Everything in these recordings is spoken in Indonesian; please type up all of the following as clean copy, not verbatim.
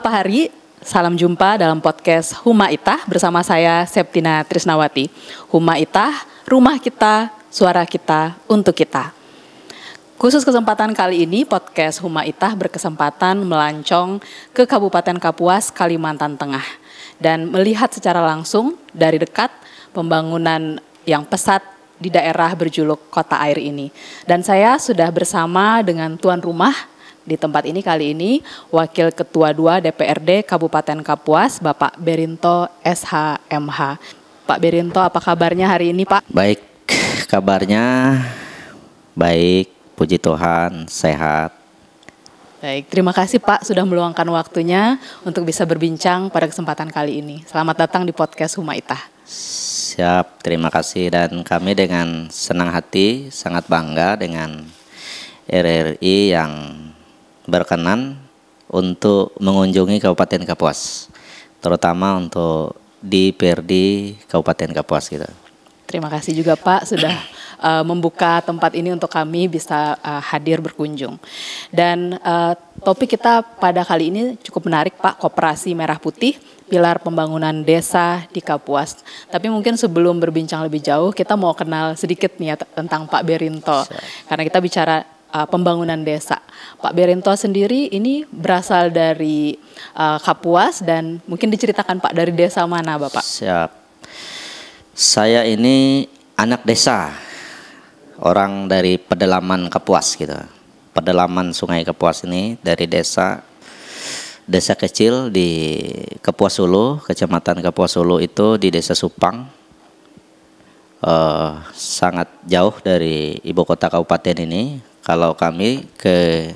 Beberapa hari, salam jumpa dalam podcast Huma Itah bersama saya Septina Trisnawati. Huma Itah, rumah kita, suara kita, untuk kita. Khusus kesempatan kali ini, podcast Huma Itah berkesempatan melancong ke Kabupaten Kapuas, Kalimantan Tengah. Dan melihat secara langsung dari dekat pembangunan yang pesat di daerah berjuluk Kota Air ini. Dan saya sudah bersama dengan tuan rumah di tempat ini kali ini, Wakil Ketua 2 DPRD Kabupaten Kapuas, Bapak Berinto SHMH. Pak Berinto, apa kabarnya hari ini, Pak? Baik, kabarnya baik, puji Tuhan, sehat. Baik, terima kasih Pak sudah meluangkan waktunya untuk bisa berbincang pada kesempatan kali ini. Selamat datang di podcast Huma Itah. Siap, terima kasih, dan kami dengan senang hati sangat bangga dengan RRI yang berkenan untuk mengunjungi Kabupaten Kapuas, terutama untuk di DPRD Kabupaten Kapuas gitu. Terima kasih juga Pak sudah membuka tempat ini untuk kami bisa hadir berkunjung. Dan topik kita pada kali ini cukup menarik Pak, Koperasi Merah Putih, pilar pembangunan desa di Kapuas. Tapi mungkin sebelum berbincang lebih jauh, kita mau kenal sedikit nih ya tentang Pak Berinto. Karena kita bicara pembangunan desa. Pak Berinto sendiri ini berasal dari Kapuas dan mungkin diceritakan Pak dari desa mana Bapak? Siap. Saya ini anak desa, orang dari pedalaman Kapuas gitu. Pedalaman Sungai Kapuas ini dari desa kecil di Kapuas Hulu, Kecamatan Kapuas Hulu itu di Desa Supang. Sangat jauh dari ibu kota kabupaten ini. Kalau kami ke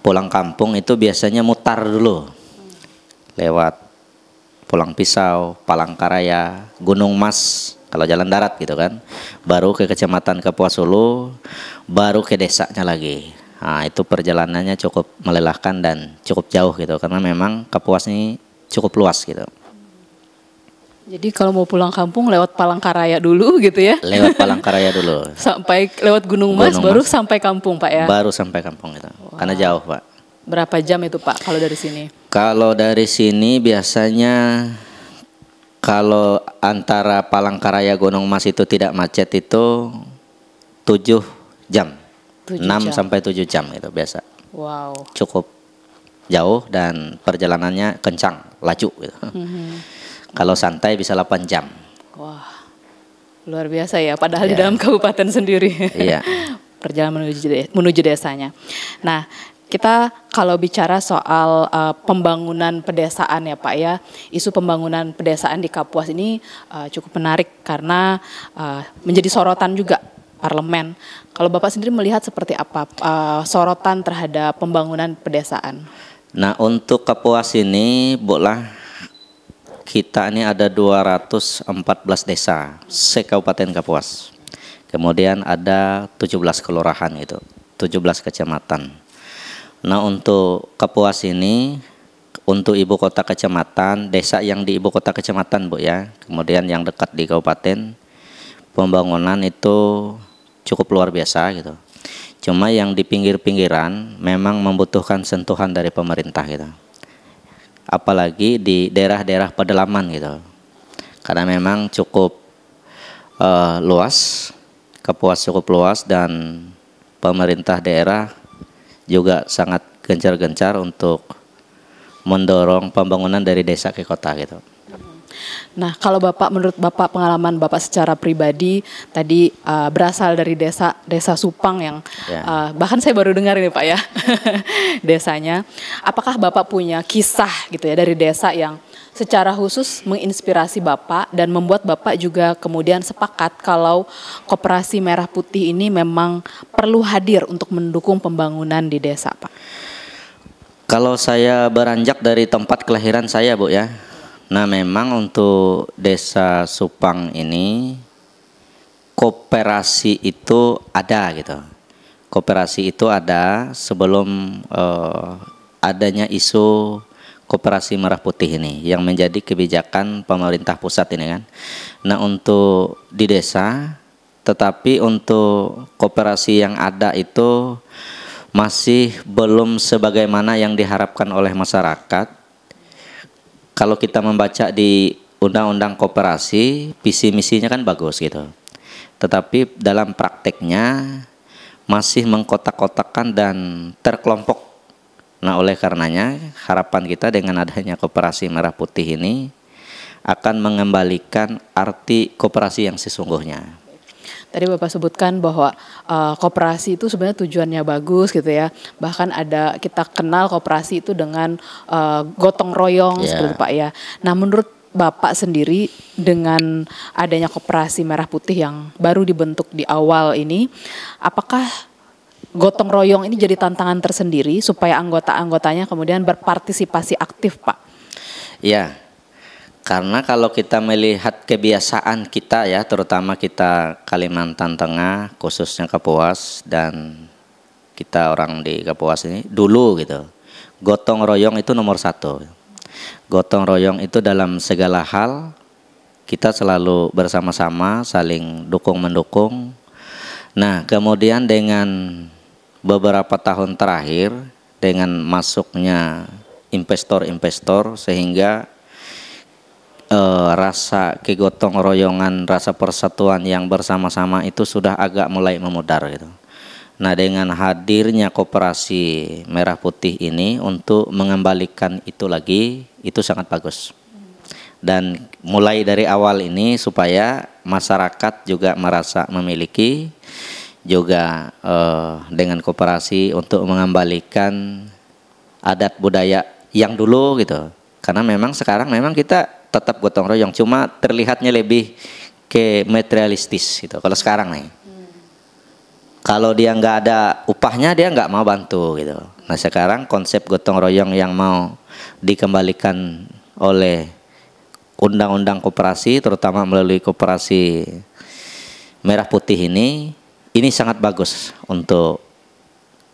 pulang kampung itu biasanya mutar dulu lewat Pulang Pisau, Palangkaraya, Gunung Mas, kalau jalan darat gitu kan, baru ke Kecamatan Kapuas Hulu, baru ke desanya lagi. Nah, itu perjalanannya cukup melelahkan dan cukup jauh gitu, karena memang Kapuas ini cukup luas gitu. Jadi kalau mau pulang kampung lewat Palangkaraya dulu gitu ya? Lewat Palangkaraya dulu. Sampai lewat Gunung Mas baru sampai kampung Pak ya? Baru sampai kampung gitu, karena jauh Pak. Berapa jam itu Pak kalau dari sini? Kalau dari sini biasanya kalau antara Palangkaraya Gunung Mas itu tidak macet itu 7 jam. 6 sampai 7 jam itu biasa. Wow. Cukup jauh dan perjalanannya kencang, laju gitu. Kalau santai bisa 8 jam. Wah. Luar biasa ya, padahal di dalam kabupaten sendiri. Iya. Perjalanan menuju desanya. Nah, kita kalau bicara soal pembangunan pedesaan ya Pak ya, isu pembangunan pedesaan di Kapuas ini cukup menarik karena menjadi sorotan juga parlemen. Kalau Bapak sendiri melihat seperti apa sorotan terhadap pembangunan pedesaan? Nah, untuk Kapuas ini, kita ini ada 214 desa se-Kabupaten Kapuas. Kemudian ada 17 kelurahan gitu, 17 kecamatan. Nah, untuk Kapuas ini, untuk ibu kota kecamatan, desa yang di ibu kota kecamatan Bu ya, kemudian yang dekat di kabupaten, pembangunan itu cukup luar biasa gitu. Cuma yang di pinggir-pinggiran memang membutuhkan sentuhan dari pemerintah gitu. Apalagi di daerah-daerah pedalaman gitu. Karena memang cukup luas, Kapuas cukup luas, dan pemerintah daerah juga sangat gencar-gencar untuk mendorong pembangunan dari desa ke kota gitu. Nah, kalau Bapak, menurut Bapak, pengalaman Bapak secara pribadi tadi berasal dari desa Supang yang bahkan saya baru dengar ini Pak ya desanya. Apakah Bapak punya kisah gitu ya dari desa yang secara khusus menginspirasi Bapak dan membuat Bapak juga kemudian sepakat kalau Koperasi Merah Putih ini memang perlu hadir untuk mendukung pembangunan di desa Pak? Kalau saya beranjak dari tempat kelahiran saya Bu ya, nah memang untuk desa Supang ini koperasi itu ada gitu. Koperasi itu ada sebelum adanya isu Koperasi Merah Putih ini yang menjadi kebijakan pemerintah pusat ini kan. Nah, untuk di desa, tetapi untuk koperasi yang ada itu masih belum sebagaimana yang diharapkan oleh masyarakat. kalau kita membaca di Undang-Undang Koperasi, visi misinya kan bagus gitu. Tetapi dalam prakteknya masih mengkotak-kotakan dan terkelompok. Nah, oleh karenanya harapan kita dengan adanya Koperasi Merah Putih ini akan mengembalikan arti koperasi yang sesungguhnya. Tadi Bapak sebutkan bahwa koperasi itu sebenarnya tujuannya bagus gitu ya. Bahkan ada, kita kenal koperasi itu dengan gotong royong seperti itu Pak ya. Nah, menurut Bapak sendiri dengan adanya Koperasi Merah Putih yang baru dibentuk di awal ini, apakah gotong royong ini jadi tantangan tersendiri supaya anggota-anggotanya kemudian berpartisipasi aktif, Pak? Ya, karena kalau kita melihat kebiasaan kita ya, terutama kita Kalimantan Tengah, khususnya Kapuas, dan kita orang di Kapuas ini dulu gitu, gotong royong itu nomor satu. Gotong royong itu dalam segala hal kita selalu bersama-sama, saling dukung-mendukung. Nah, kemudian dengan beberapa tahun terakhir dengan masuknya investor-investor sehingga rasa kegotong royongan, rasa persatuan yang bersama-sama itu sudah agak mulai memudar gitu. Nah, dengan hadirnya Koperasi Merah Putih ini untuk mengembalikan itu lagi, itu sangat bagus. Dan mulai dari awal ini supaya masyarakat juga merasa memiliki, juga dengan koperasi untuk mengembalikan adat budaya yang dulu gitu. Karena memang sekarang memang kita tetap gotong royong, cuma terlihatnya lebih ke materialistis gitu. Kalau sekarang nih, kalau dia nggak ada upahnya dia nggak mau bantu gitu. Nah, sekarang konsep gotong royong yang mau dikembalikan oleh Undang-Undang Koperasi, terutama melalui Koperasi Merah Putih ini sangat bagus untuk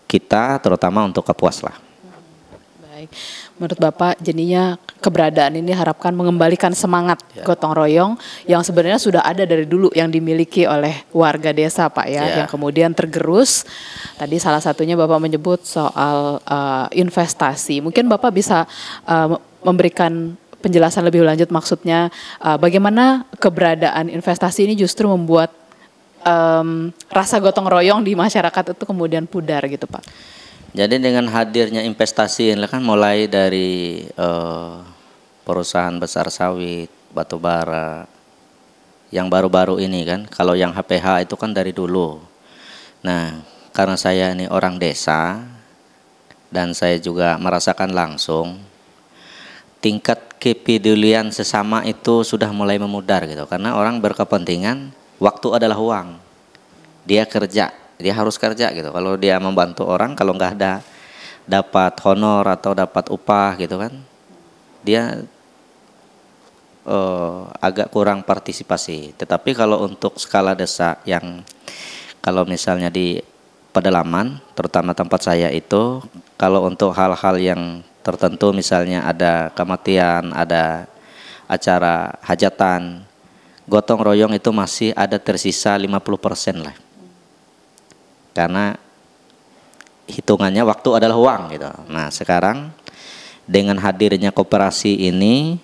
kita, terutama untuk Kapuas lah. Baik, menurut Bapak jadinya keberadaan ini harapkan mengembalikan semangat gotong royong yang sebenarnya sudah ada dari dulu yang dimiliki oleh warga desa Pak ya, yang kemudian tergerus. Tadi salah satunya Bapak menyebut soal investasi. Mungkin Bapak bisa memberikan penjelasan lebih lanjut, maksudnya bagaimana keberadaan investasi ini justru membuat rasa gotong royong di masyarakat itu kemudian pudar gitu Pak. Jadi dengan hadirnya investasi ini kan mulai dari perusahaan besar sawit, batu bara, yang baru-baru ini kan, kalau yang HPH itu kan dari dulu. Nah, karena saya ini orang desa dan saya juga merasakan langsung, tingkat kepedulian sesama itu sudah mulai memudar gitu. Karena orang berkepentingan, waktu adalah uang. Dia kerja, dia harus kerja gitu. Kalau dia membantu orang, kalau nggak ada dapat honor atau dapat upah gitu kan, dia agak kurang partisipasi. Tetapi kalau untuk skala desa yang kalau misalnya di pedalaman, terutama tempat saya itu, kalau untuk hal-hal yang tertentu misalnya ada kematian, ada acara hajatan, gotong royong itu masih ada tersisa 50% lah. Karena hitungannya waktu adalah uang gitu. Nah, sekarang dengan hadirnya koperasi ini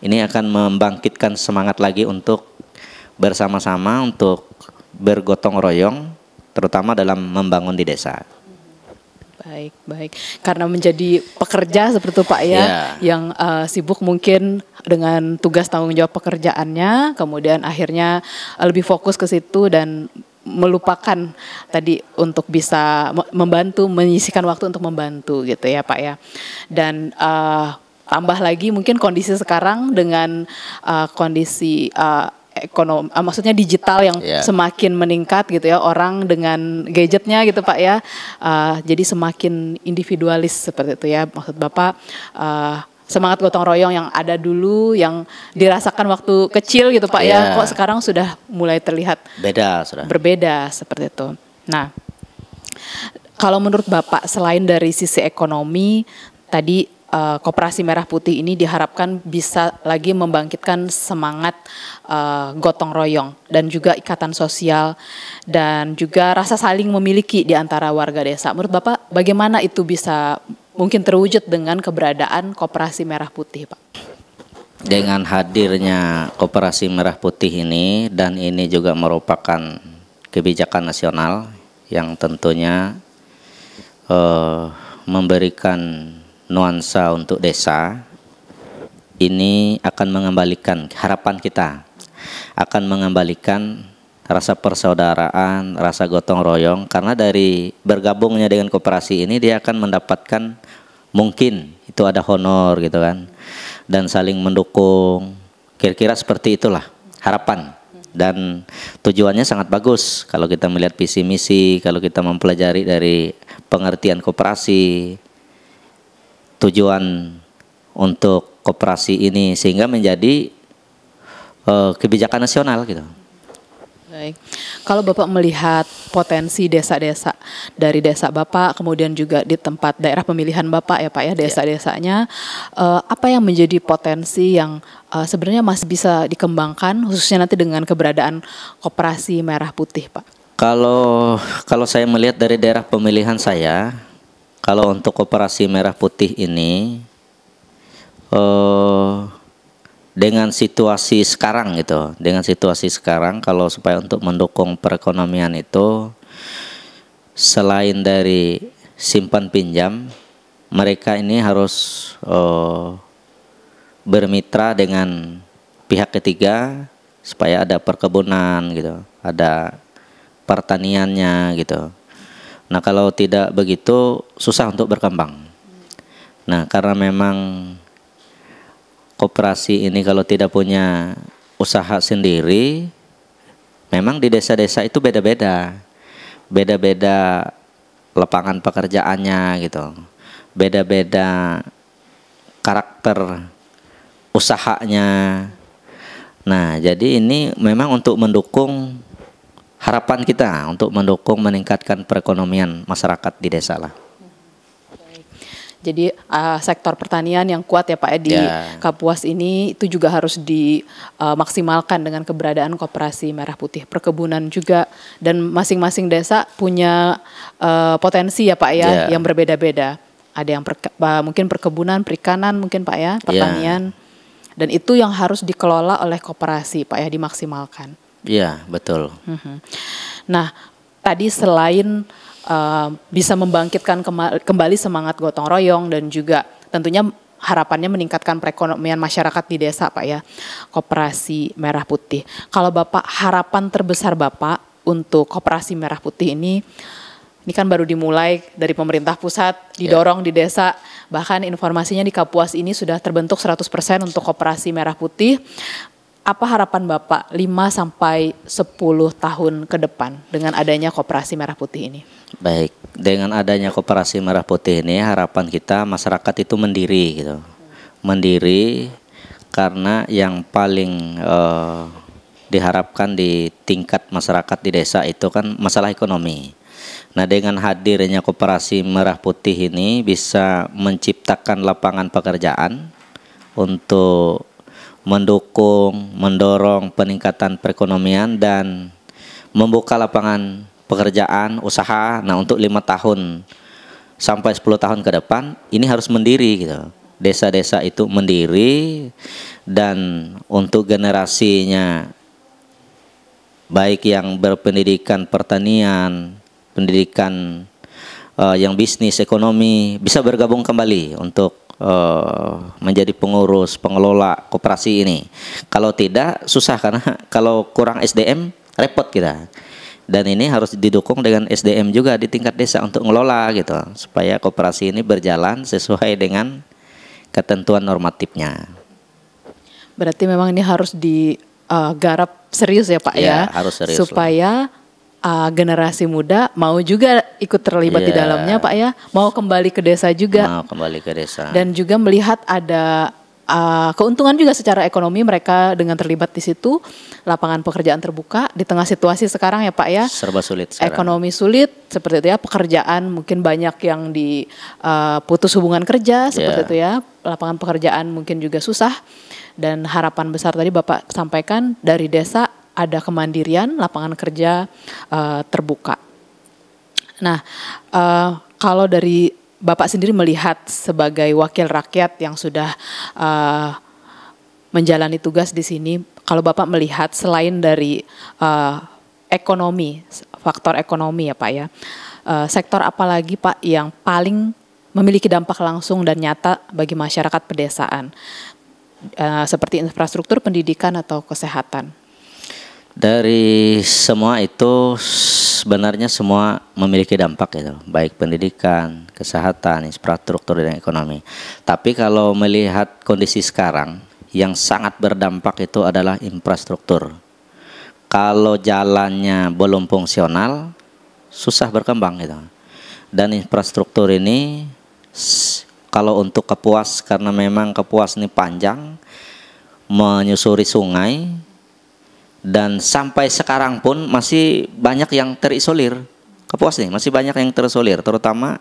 akan membangkitkan semangat lagi untuk bersama-sama untuk bergotong royong, terutama dalam membangun di desa. Baik. Karena menjadi pekerja seperti itu Pak ya, yang sibuk mungkin dengan tugas tanggung jawab pekerjaannya, kemudian akhirnya lebih fokus ke situ dan melupakan tadi untuk bisa membantu, menyisihkan waktu untuk membantu gitu ya Pak ya. Dan tambah lagi mungkin kondisi sekarang dengan kondisi ekonomi, maksudnya digital yang semakin meningkat gitu ya, orang dengan gadgetnya gitu Pak ya, jadi semakin individualis seperti itu ya. Maksud Bapak semangat gotong royong yang ada dulu, yang dirasakan waktu kecil gitu Pak ya, kok sekarang sudah mulai terlihat berbeda seperti itu. Nah, kalau menurut Bapak selain dari sisi ekonomi tadi, Koperasi Merah Putih ini diharapkan bisa lagi membangkitkan semangat gotong royong dan juga ikatan sosial dan juga rasa saling memiliki di antara warga desa. Menurut Bapak bagaimana itu bisa mungkin terwujud dengan keberadaan Koperasi Merah Putih Pak? dengan hadirnya Koperasi Merah Putih ini, dan ini juga merupakan kebijakan nasional yang tentunya memberikan nuansa untuk desa, ini akan mengembalikan harapan kita, akan mengembalikan rasa persaudaraan, rasa gotong royong, karena dari bergabungnya dengan koperasi ini dia akan mendapatkan, mungkin itu ada honor gitu kan, dan saling mendukung, kira-kira seperti itulah harapan. Dan tujuannya sangat bagus kalau kita melihat visi misi, kalau kita mempelajari dari pengertian koperasi, tujuan untuk koperasi ini sehingga menjadi kebijakan nasional gitu. Baik. Kalau Bapak melihat potensi desa-desa dari desa Bapak, kemudian juga di tempat daerah pemilihan Bapak ya Pak ya, desa-desanya, apa yang menjadi potensi yang sebenarnya masih bisa dikembangkan, khususnya nanti dengan keberadaan Koperasi Merah Putih Pak? Kalau saya melihat dari daerah pemilihan saya, kalau untuk Koperasi Merah Putih ini, dengan situasi sekarang gitu, kalau supaya untuk mendukung perekonomian itu, selain dari simpan pinjam, mereka ini harus bermitra dengan pihak ketiga supaya ada perkebunan gitu, ada pertaniannya gitu. Nah kalau tidak begitu susah untuk berkembang. Nah karena memang koperasi ini kalau tidak punya usaha sendiri, memang di desa-desa itu beda-beda lapangan pekerjaannya gitu, beda-beda karakter usahanya. Nah jadi ini memang untuk mendukung harapan kita, untuk mendukung meningkatkan perekonomian masyarakat di desa lah. Jadi sektor pertanian yang kuat ya Pak ya di Kapuas ini itu juga harus dimaksimalkan dengan keberadaan Koperasi Merah Putih. Perkebunan juga, dan masing-masing desa punya potensi ya Pak ya yang berbeda-beda. Ada yang mungkin perkebunan, perikanan mungkin Pak ya, pertanian. Dan itu yang harus dikelola oleh koperasi Pak ya, dimaksimalkan. Iya, betul. Nah, tadi selain bisa membangkitkan kembali semangat gotong royong dan juga tentunya harapannya meningkatkan perekonomian masyarakat di desa Pak ya, Koperasi Merah Putih. Kalau Bapak, harapan terbesar Bapak untuk Koperasi Merah Putih ini kan baru dimulai dari pemerintah pusat, didorong di desa, bahkan informasinya di Kapuas ini sudah terbentuk 100% untuk Koperasi Merah Putih. Apa harapan Bapak 5-10 tahun ke depan dengan adanya Koperasi Merah Putih ini? Baik, dengan adanya Koperasi Merah Putih ini harapan kita masyarakat itu mendiri gitu. Mendiri karena yang paling diharapkan di tingkat masyarakat di desa itu kan masalah ekonomi. Nah dengan hadirnya Koperasi Merah Putih ini bisa menciptakan lapangan pekerjaan untuk mendukung, mendorong peningkatan perekonomian dan membuka lapangan pekerjaan, usaha. Nah untuk 5 tahun sampai 10 tahun ke depan ini harus mendiri gitu. Desa-desa itu mendiri, dan untuk generasinya baik yang berpendidikan pertanian, pendidikan yang bisnis ekonomi bisa bergabung kembali untuk menjadi pengurus, pengelola koperasi ini. Kalau tidak susah, karena kalau kurang SDM repot kita. Dan ini harus didukung dengan SDM juga di tingkat desa untuk ngelola gitu, supaya koperasi ini berjalan sesuai dengan ketentuan normatifnya. Berarti memang ini harus digarap serius ya Pak ya, harus serius supaya generasi muda mau juga ikut terlibat di dalamnya Pak ya, mau kembali ke desa juga. Mau kembali ke desa. Dan juga melihat ada keuntungan juga secara ekonomi mereka dengan terlibat di situ, lapangan pekerjaan terbuka di tengah situasi sekarang ya Pak ya. Serba sulit sekarang. Ekonomi sulit seperti itu ya, pekerjaan mungkin banyak yang diputus hubungan kerja seperti itu ya, lapangan pekerjaan mungkin juga susah. Dan harapan besar tadi Bapak sampaikan dari desa ada kemandirian, lapangan kerja terbuka. Nah, kalau dari Bapak sendiri melihat sebagai wakil rakyat yang sudah menjalani tugas di sini, kalau Bapak melihat selain dari ekonomi, faktor ekonomi ya Pak ya, sektor apa lagi Pak yang paling memiliki dampak langsung dan nyata bagi masyarakat pedesaan, seperti infrastruktur, pendidikan, atau kesehatan? Dari semua itu sebenarnya semua memiliki dampak itu, baik pendidikan, kesehatan, infrastruktur, dan ekonomi. Tapi kalau melihat kondisi sekarang, yang sangat berdampak itu adalah infrastruktur. Kalau jalannya belum fungsional, susah berkembang gitu. Dan infrastruktur ini kalau untuk Kapuas, karena memang Kapuas ini panjang, menyusuri sungai, dan sampai sekarang pun masih banyak yang terisolir. Kapuas nih masih banyak yang terisolir, terutama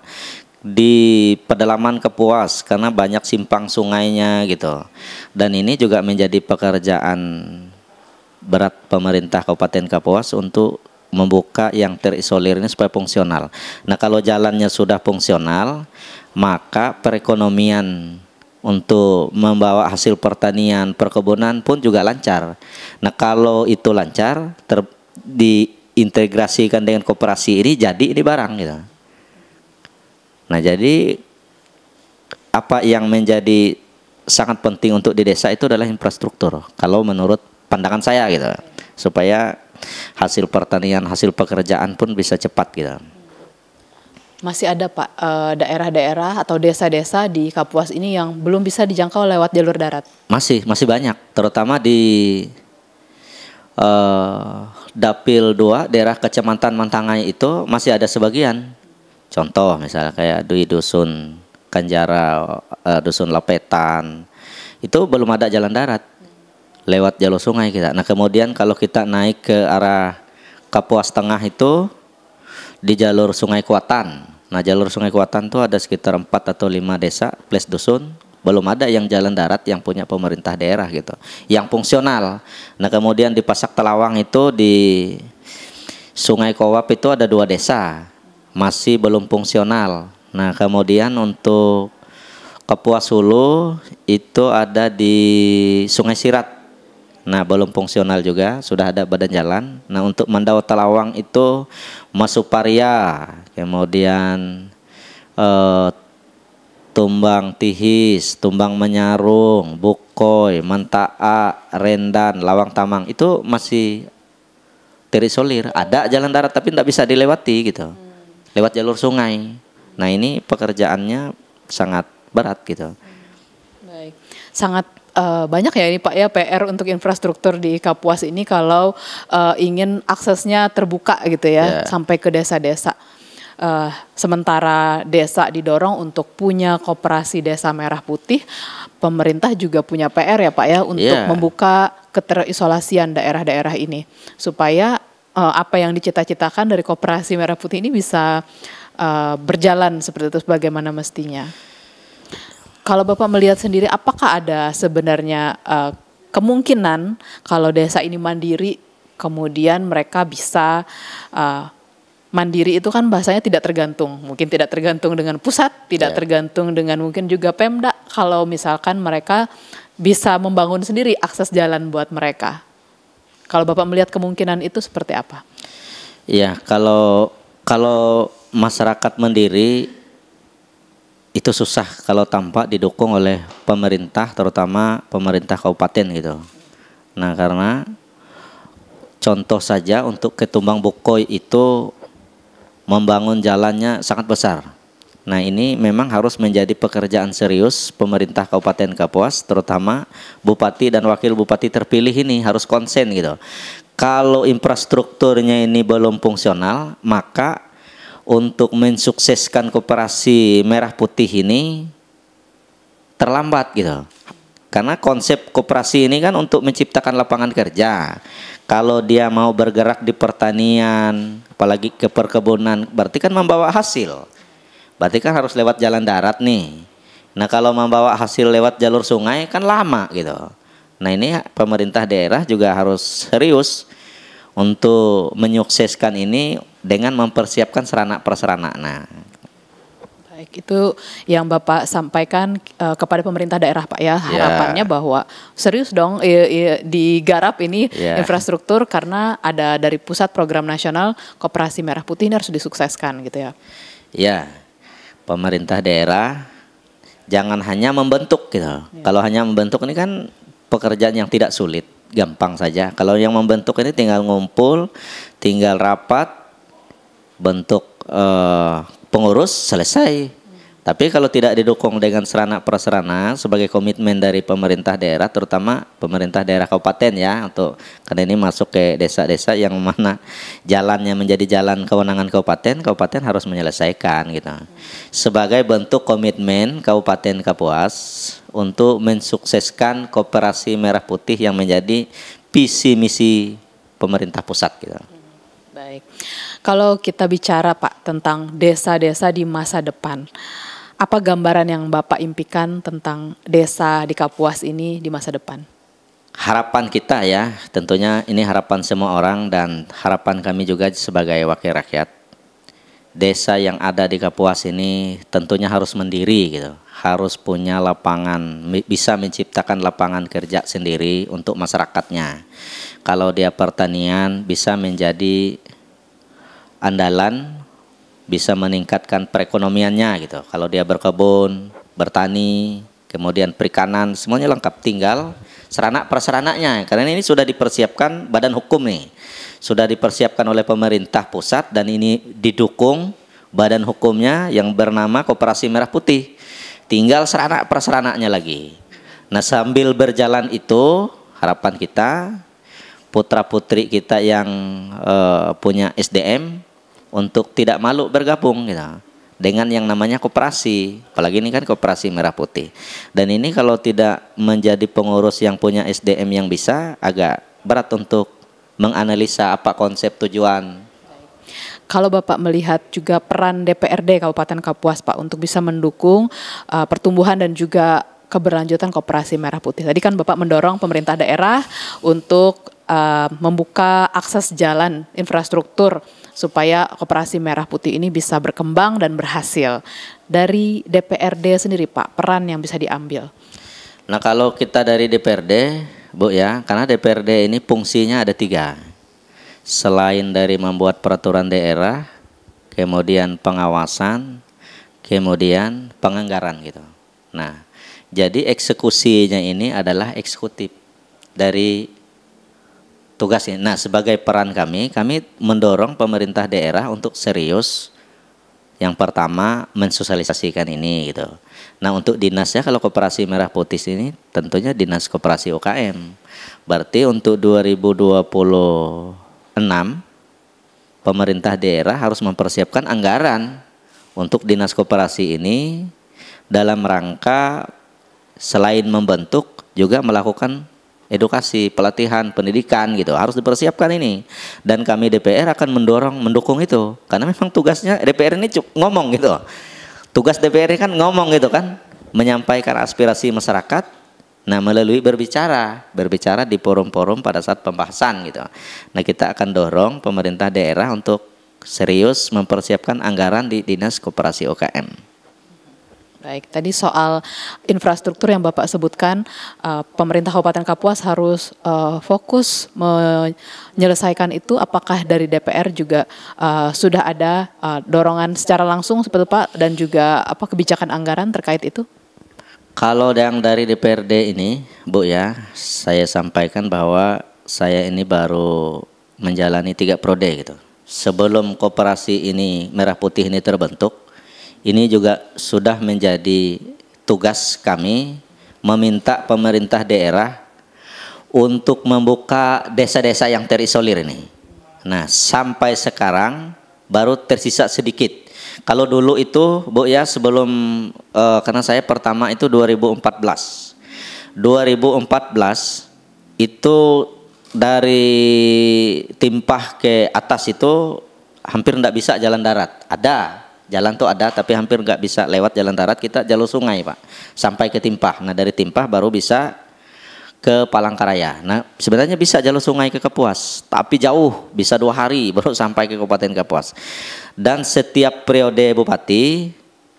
di pedalaman Kapuas karena banyak simpang sungainya gitu. Dan ini juga menjadi pekerjaan berat pemerintah Kabupaten Kapuas untuk membuka yang terisolir ini supaya fungsional. Nah, kalau jalannya sudah fungsional, maka perekonomian untuk membawa hasil pertanian, perkebunan pun juga lancar. Nah, kalau itu lancar, diintegrasikan dengan koperasi ini, jadi ini barang gitu. Nah, jadi apa yang menjadi sangat penting untuk di desa itu adalah infrastruktur. Kalau menurut pandangan saya gitu, supaya hasil pertanian, hasil pekerjaan pun bisa cepat gitu. Masih ada Pak daerah-daerah atau desa-desa di Kapuas ini yang belum bisa dijangkau lewat jalur darat? Masih banyak, terutama di Dapil 2 daerah Kecamatan Mantangai itu masih ada sebagian. Contoh misalnya kayak di Dusun Kanjara, Dusun Lapetan, itu belum ada jalan darat, lewat jalur sungai kita. Nah, kemudian kalau kita naik ke arah Kapuas Tengah itu di jalur Sungai Kuatan. Nah, jalur Sungai Kuatan itu ada sekitar 4 atau 5 desa plus dusun, belum ada yang jalan darat yang punya pemerintah daerah gitu, yang fungsional. Nah, kemudian di Pasak Telawang itu di Sungai Kowap itu ada 2 desa masih belum fungsional. Nah, kemudian untuk Kapuas Hulu itu ada di Sungai Sirat. Nah, belum fungsional juga, sudah ada badan jalan. Nah, untuk Mandau Telawang itu Masuparia, kemudian Tumbang Tihis, Tumbang Menyarung, Bukoy, Mentaa, Rendan, Lawang Tamang itu masih terisolir. Ada jalan darat tapi tidak bisa dilewati gitu, lewat jalur sungai. Nah, ini pekerjaannya sangat berat gitu. Baik, sangat banyak ya ini Pak ya PR untuk infrastruktur di Kapuas ini kalau ingin aksesnya terbuka gitu ya, sampai ke desa-desa. Sementara desa didorong untuk punya koperasi desa merah putih, pemerintah juga punya PR ya Pak ya untuk membuka keterisolasian daerah-daerah ini supaya apa yang dicita-citakan dari koperasi merah putih ini bisa berjalan seperti itu sebagaimana mestinya. Kalau Bapak melihat sendiri, apakah ada sebenarnya kemungkinan kalau desa ini mandiri, kemudian mereka bisa mandiri itu kan bahasanya tidak tergantung, mungkin tidak tergantung dengan pusat, tidak tergantung dengan mungkin juga Pemda. Kalau misalkan mereka bisa membangun sendiri akses jalan buat mereka, kalau Bapak melihat kemungkinan itu seperti apa? Ya, kalau masyarakat mandiri itu susah kalau tanpa didukung oleh pemerintah, terutama pemerintah kabupaten gitu. Nah, karena contoh saja untuk ke Tumbang Bukoy itu membangun jalannya sangat besar. Nah, ini memang harus menjadi pekerjaan serius pemerintah Kabupaten Kapuas, terutama bupati dan wakil bupati terpilih ini harus konsen gitu. Kalau infrastrukturnya ini belum fungsional, maka untuk mensukseskan koperasi merah putih ini terlambat gitu. Karena konsep koperasi ini kan untuk menciptakan lapangan kerja. Kalau dia mau bergerak di pertanian, apalagi ke perkebunan, berarti kan membawa hasil. Berarti kan harus lewat jalan darat nih. Nah, kalau membawa hasil lewat jalur sungai kan lama gitu. Nah, ini pemerintah daerah juga harus serius untuk menyukseskan ini dengan mempersiapkan sarana prasarana. Nah, Baik, itu yang Bapak sampaikan kepada pemerintah daerah Pak ya, harapannya bahwa serius dong digarap ini infrastruktur karena ada dari pusat program nasional Koperasi Merah Putih ini harus disukseskan gitu ya. Ya, pemerintah daerah jangan hanya membentuk gitu. Kalau hanya membentuk ini kan pekerjaan yang tidak sulit, gampang saja. Kalau yang membentuk ini tinggal ngumpul, tinggal rapat, bentuk pengurus, selesai. Tapi kalau tidak didukung dengan sarana prasarana sebagai komitmen dari pemerintah daerah, terutama pemerintah daerah kabupaten ya, untuk karena ini masuk ke desa-desa yang mana jalannya menjadi jalan kewenangan kabupaten, kabupaten harus menyelesaikan gitu. Sebagai bentuk komitmen Kabupaten Kapuas untuk mensukseskan Koperasi Merah Putih yang menjadi visi misi pemerintah pusat gitu. Baik. Kalau kita bicara Pak tentang desa-desa di masa depan, apa gambaran yang Bapak impikan tentang desa di Kapuas ini di masa depan? Harapan kita ya, tentunya ini harapan semua orang dan harapan kami juga sebagai wakil rakyat. Desa yang ada di Kapuas ini tentunya harus mandiri gitu, harus punya lapangan, bisa menciptakan lapangan kerja sendiri untuk masyarakatnya. Kalau dia pertanian bisa menjadi andalan, bisa meningkatkan perekonomiannya gitu. Kalau dia berkebun, bertani, kemudian perikanan, semuanya lengkap. Tinggal sarana prasarananya. Karena ini sudah dipersiapkan badan hukum nih. Sudah dipersiapkan oleh pemerintah pusat dan ini didukung badan hukumnya yang bernama Koperasi Merah Putih. Tinggal sarana prasarananya lagi. Nah, sambil berjalan itu harapan kita putra-putri kita yang punya SDM untuk tidak malu bergabung gitu dengan yang namanya koperasi, apalagi ini kan Koperasi Merah Putih. Dan ini kalau tidak menjadi pengurus yang punya SDM yang bisa, agak berat untuk menganalisa apa konsep tujuan. Kalau Bapak melihat juga peran DPRD Kabupaten Kapuas Pak untuk bisa mendukung pertumbuhan dan juga keberlanjutan Koperasi Merah Putih. Tadi kan Bapak mendorong pemerintah daerah untuk membuka akses jalan infrastruktur supaya Koperasi Merah Putih ini bisa berkembang dan berhasil. Dari DPRD sendiri Pak, peran yang bisa diambil. Nah, kalau kita dari DPRD, Bu ya, karena DPRD ini fungsinya ada 3. Selain dari membuat peraturan daerah, kemudian pengawasan, kemudian penganggaran gitu. Nah, jadi eksekusinya ini adalah eksekutif dari tugas ini. Nah, sebagai peran kami mendorong pemerintah daerah untuk serius. Yang pertama, mensosialisasikan ini gitu. Nah, untuk dinasnya kalau Koperasi Merah Putih ini tentunya Dinas Koperasi UKM. Berarti untuk 2026 pemerintah daerah harus mempersiapkan anggaran untuk Dinas Koperasi ini dalam rangka selain membentuk juga melakukan edukasi, pelatihan, pendidikan gitu, harus dipersiapkan ini. Dan kami DPR akan mendukung itu. Karena memang tugasnya DPR ini ngomong gitu. Tugas DPR ini kan ngomong gitu kan, menyampaikan aspirasi masyarakat. Nah, melalui berbicara di forum-forum pada saat pembahasan gitu. Nah, kita akan dorong pemerintah daerah untuk serius mempersiapkan anggaran di Dinas Koperasi UKM. Baik, tadi soal infrastruktur yang Bapak sebutkan, pemerintah Kabupaten Kapuas harus fokus menyelesaikan itu. Apakah dari DPR juga sudah ada dorongan secara langsung seperti Pak dan juga apa kebijakan anggaran terkait itu? Kalau yang dari DPRD ini, Bu ya, saya sampaikan bahwa saya ini baru menjalani 3 periode gitu. Sebelum Koperasi ini Merah Putih ini terbentuk, ini juga sudah menjadi tugas kami meminta pemerintah daerah untuk membuka desa-desa yang terisolir ini. Nah, sampai sekarang baru tersisa sedikit. Kalau dulu itu, Bu ya, sebelum karena saya pertama itu 2014. 2014 itu dari Timpah ke atas itu hampir enggak bisa jalan darat. Ada jalan tuh ada, tapi hampir nggak bisa lewat jalan darat, kita jalur sungai Pak, sampai ke Timpah. Nah, dari Timpah baru bisa ke Palangkaraya. Nah, sebenarnya bisa jalur sungai ke Kapuas, tapi jauh, bisa 2 hari baru sampai ke Kabupaten Kapuas. Dan setiap periode bupati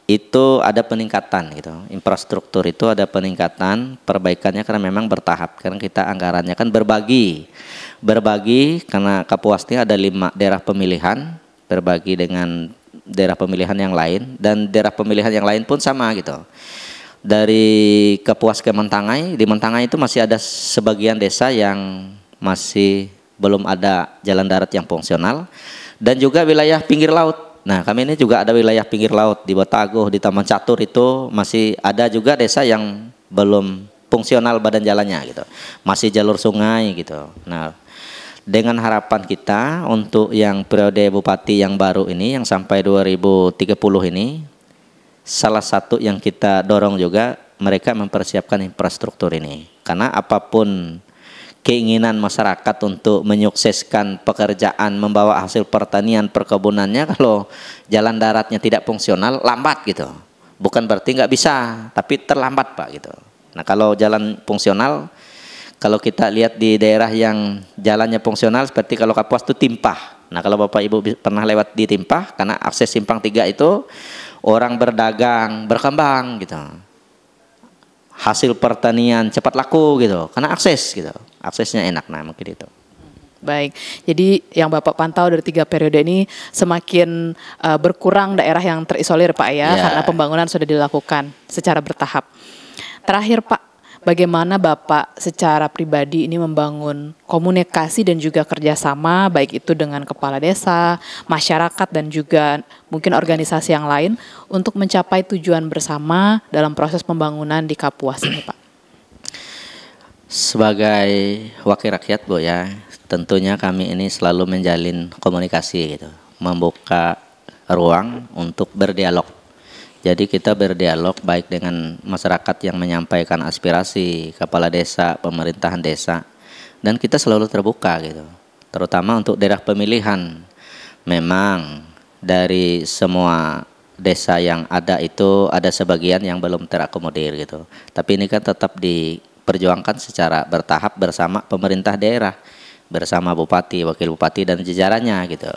itu ada peningkatan gitu. Infrastruktur itu ada peningkatan, perbaikannya karena memang bertahap. Karena kita anggarannya kan berbagi karena Kapuas ini ada 5 daerah pemilihan, berbagi dengan daerah pemilihan yang lain, dan daerah pemilihan yang lain pun sama gitu. Dari Kapuas ke Mentangai, di Mentangai itu masih ada sebagian desa yang masih belum ada jalan darat yang fungsional, dan juga wilayah pinggir laut. Nah, kami ini juga ada wilayah pinggir laut di Bataguh, di Taman Catur itu masih ada juga desa yang belum fungsional badan jalannya gitu. Masih jalur sungai gitu. Nah, dengan harapan kita untuk yang periode bupati yang baru ini yang sampai 2030 ini, salah satu yang kita dorong juga mereka mempersiapkan infrastruktur ini. Karena apapun keinginan masyarakat untuk menyukseskan pekerjaan membawa hasil pertanian perkebunannya, kalau jalan daratnya tidak fungsional lambat gitu. Bukan berarti nggak bisa, tapi terlambat Pak gitu. Nah kalau jalan fungsional, kalau kita lihat di daerah yang jalannya fungsional seperti kalau Kapuas itu Timpah. Nah kalau Bapak Ibu pernah lewat di Timpah, karena akses Simpang 3 itu orang berdagang berkembang gitu. Hasil pertanian cepat laku gitu, karena akses gitu, aksesnya enak. Nah mungkin itu. Baik, jadi yang Bapak pantau dari 3 periode ini semakin berkurang daerah yang terisolir Pak ya, karena pembangunan sudah dilakukan secara bertahap. Terakhir Pak, bagaimana Bapak secara pribadi ini membangun komunikasi dan juga kerjasama baik itu dengan kepala desa, masyarakat dan juga mungkin organisasi yang lain untuk mencapai tujuan bersama dalam proses pembangunan di Kapuas ini Pak? Sebagai wakil rakyat Bu ya, tentunya kami ini selalu menjalin komunikasi gitu, membuka ruang untuk berdialog. Jadi kita berdialog baik dengan masyarakat yang menyampaikan aspirasi, kepala desa, pemerintahan desa, dan kita selalu terbuka gitu. Terutama untuk daerah pemilihan. Memang dari semua desa yang ada itu ada sebagian yang belum terakomodir gitu. Tapi ini kan tetap diperjuangkan secara bertahap bersama pemerintah daerah, bersama bupati, wakil bupati dan jajarannya gitu.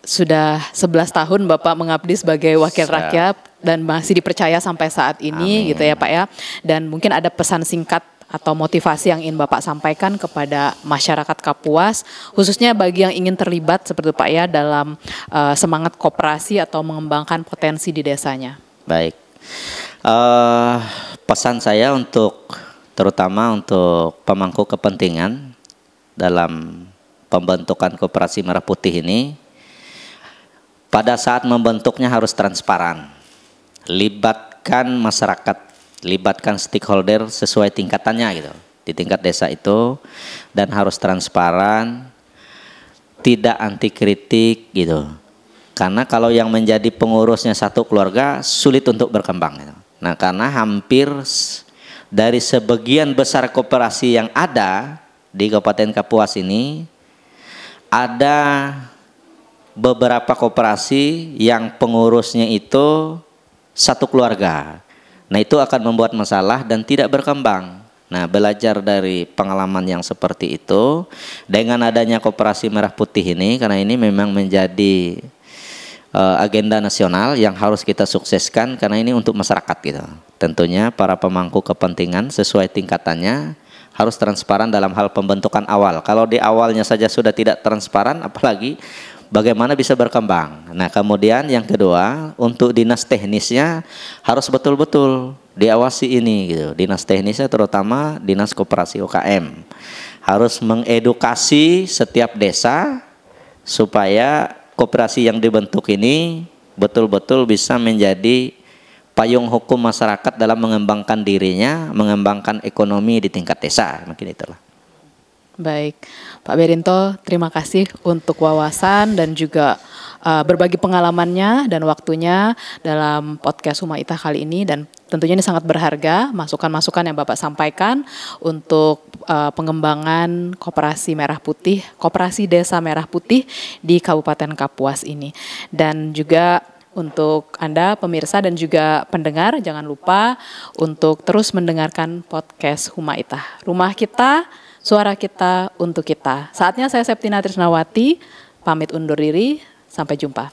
Sudah 11 tahun Bapak mengabdi sebagai wakil rakyat dan masih dipercaya sampai saat ini. Amin. Gitu ya Pak ya. Dan mungkin ada pesan singkat atau motivasi yang ingin Bapak sampaikan kepada masyarakat Kapuas, khususnya bagi yang ingin terlibat seperti Pak ya dalam semangat koperasi atau mengembangkan potensi di desanya. Baik, pesan saya terutama untuk pemangku kepentingan dalam pembentukan Koperasi Merah Putih ini, pada saat membentuknya harus transparan, libatkan masyarakat, libatkan stakeholder sesuai tingkatannya gitu, di tingkat desa itu, dan harus transparan, tidak anti kritik gitu. Karena kalau yang menjadi pengurusnya satu keluarga sulit untuk berkembang gitu. Nah karena hampir dari sebagian besar koperasi yang ada di Kabupaten Kapuas ini, ada beberapa koperasi yang pengurusnya itu satu keluarga. Nah itu akan membuat masalah dan tidak berkembang. Nah belajar dari pengalaman yang seperti itu dengan adanya Koperasi Merah Putih ini, karena ini memang menjadi agenda nasional yang harus kita sukseskan, karena ini untuk masyarakat gitu. Tentunya para pemangku kepentingan sesuai tingkatannya harus transparan dalam hal pembentukan awal. Kalau di awalnya saja sudah tidak transparan, apalagi bagaimana bisa berkembang. Nah kemudian yang kedua, untuk dinas teknisnya harus betul-betul diawasi ini gitu. Dinas teknisnya terutama dinas koperasi UKM harus mengedukasi setiap desa supaya koperasi yang dibentuk ini betul-betul bisa menjadi payung hukum masyarakat dalam mengembangkan dirinya, mengembangkan ekonomi di tingkat desa. Mungkin itulah. Baik, Pak Berinto, terima kasih untuk wawasan dan juga berbagi pengalamannya dan waktunya dalam podcast Huma Itah kali ini, dan tentunya ini sangat berharga masukan-masukan yang Bapak sampaikan untuk pengembangan Koperasi Merah Putih, Koperasi Desa Merah Putih di Kabupaten Kapuas ini. Dan juga untuk Anda pemirsa dan juga pendengar, jangan lupa untuk terus mendengarkan podcast Huma Itah. Rumah kita, suara kita untuk kita. Saatnya saya Septina Trisnawati pamit undur diri. Sampai jumpa.